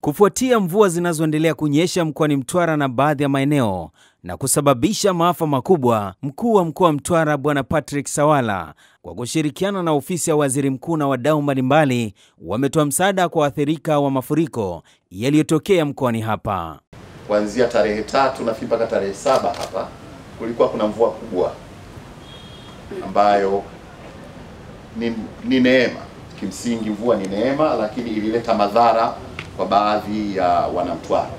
Kufuatia mvua zinazoendelea kunyesha mkoani Mtwara na baadhi ya maeneo na kusababisha maafa makubwa, mkuu wa mkoa wa Mtwara Bwana Patrick Sawala kwa kushirikiana na ofisi ya waziri mkuu na wadau mbalimbali wametoa msaada kwa waathirika wa mafuriko yaliyotokea mkoani hapa. Kuanzia tarehe 3 na mpaka tarehe 7 hapa kulikuwa kuna mvua kubwa ambayo ni neema. Kimsingi mvua ni neema, lakini ilileta madhara kwa baadhi ya wanamtwara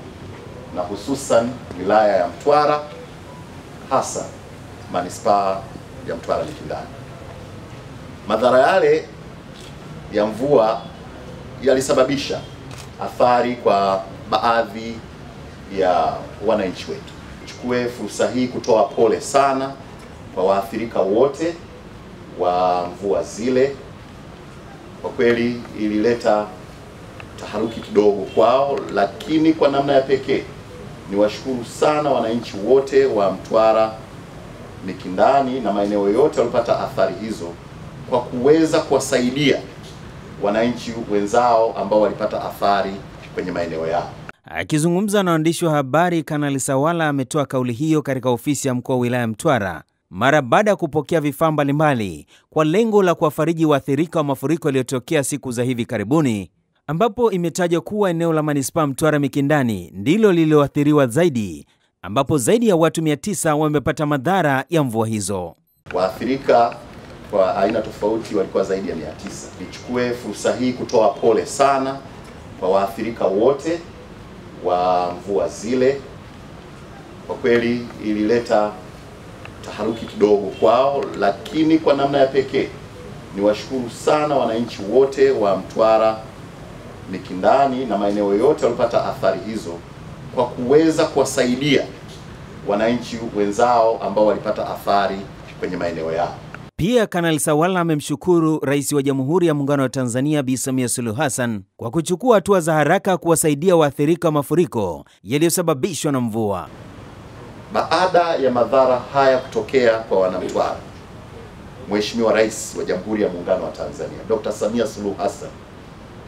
na hususan wilaya ya Mtwara, hasa manispaa ya Mtwara Mikindani. Madhara yale ya mvua yalisababisha athari kwa baadhi ya wananchi wetu. Chukue fursa hii kutoa pole sana kwa waathirika wote wa mvua zile. Kwa kweli ilileta taharuki kidogo kwao, lakini kwa namna ya pekee niwashukuru sana wananchi wote wa Mtwara Mikindani na maeneo yote walipata athari hizo kwa kuweza kuwasaidia wananchi wenzao ambao walipata athari kwenye maeneo yao. Akizungumza na waandishi wa habari, Kanali Sawala ametoa kauli hiyo katika ofisi ya mkuu wa wilaya Mtwara mara baada ya kupokea vifaa mbalimbali kwa lengo la kuwafariji waathirika wa mafuriko yaliyotokea siku za hivi karibuni, ambapo imetajwa kuwa eneo la manispaa Mtwara Mikindani ndilo lililoathiriwa zaidi, ambapo zaidi ya watu 900 wamepata madhara ya mvua hizo. Waathirika kwa aina tofauti walikuwa zaidi ya 900. Nichukue fursa hii kutoa pole sana kwa waathirika wote wa mvua zile. Kwa kweli ilileta taharuki kidogo kwao, lakini kwa namna ya pekee niwashukuru sana wananchi wote wa Mtwara Mikindani na maeneo yote walipata athari hizo kwa kuweza kuwasaidia wananchi wenzao ambao walipata athari kwenye maeneo yao. Pia Kanali Sawala amemshukuru Rais wa Jamhuri ya Muungano wa Tanzania Bi Samia Suluhu Hassan kwa kuchukua hatua za haraka kuwasaidia waathirika wa mafuriko yaliyosababishwa na mvua. Baada ya madhara haya kutokea kwa wanamtwara, Mheshimiwa Rais wa Jamhuri ya Muungano wa Tanzania Dr. Samia Suluhu Hassan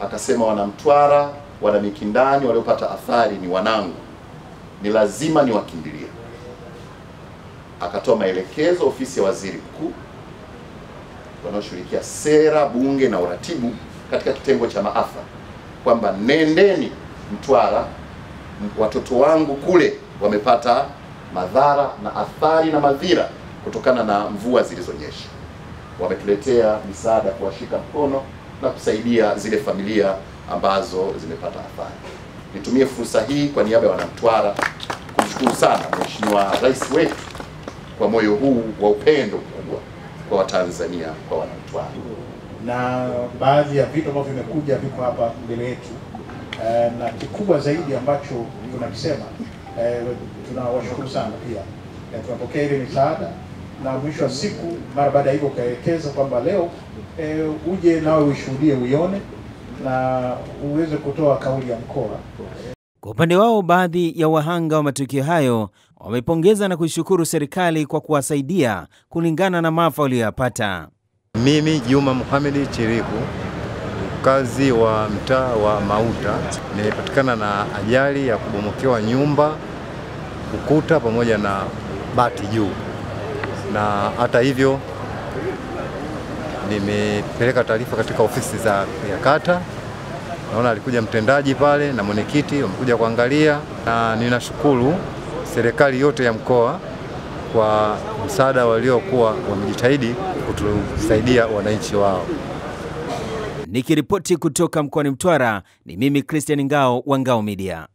akasema, wanamtwara, wana Mikindani waliopata athari ni wanangu, ni lazima niwakimbilie. Akatoa maelekezo ofisi ya waziri mkuu wanaoshughulikia sera, bunge na uratibu katika kitengo cha maafa kwamba nendeni Mtwara, watoto wangu kule wamepata madhara na athari na madhira kutokana na mvua zilizonyesha. Wametuletea misaada kuwashika mkono na kusaidia zile familia ambazo zimepata athari. Nitumie fursa hii kwa niaba ya wanamtwara kumshukuru sana Mheshimiwa Rais wetu kwa moyo huu wa upendo mkubwa kwa Watanzania, kwa wanamtwara. Na baadhi ya vitu ambavyo vimekuja viko hapa mbele yetu, na kikubwa zaidi ambacho tunakisema, tunawashukuru sana pia. Tunapokea ile misaada na mwisho wa siku mara baada ya hivyo kaelekeza kwamba leo uje nawe ushuhudie, uione na uweze kutoa kauli ya mkoa. Kwa upande wao, baadhi ya wahanga wa matukio hayo wamepongeza na kuishukuru serikali kwa kuwasaidia kulingana na maafa waliyopata. Mimi Juma Muhammad Chiriku, mkazi wa mtaa wa Mauta, nilipatikana na ajali ya kubomokewa nyumba, ukuta pamoja na bati juu, na hata hivyo nimepeleka taarifa katika ofisi ya kata. Naona alikuja mtendaji pale na mwenyekiti wamekuja kuangalia, na ninashukuru serikali yote ya mkoa kwa msaada waliokuwa wamejitahidi kutusaidia wananchi wao. Nikiripoti kutoka mkoani Mtwara, ni mimi Christian Ngao wa Ngao Media.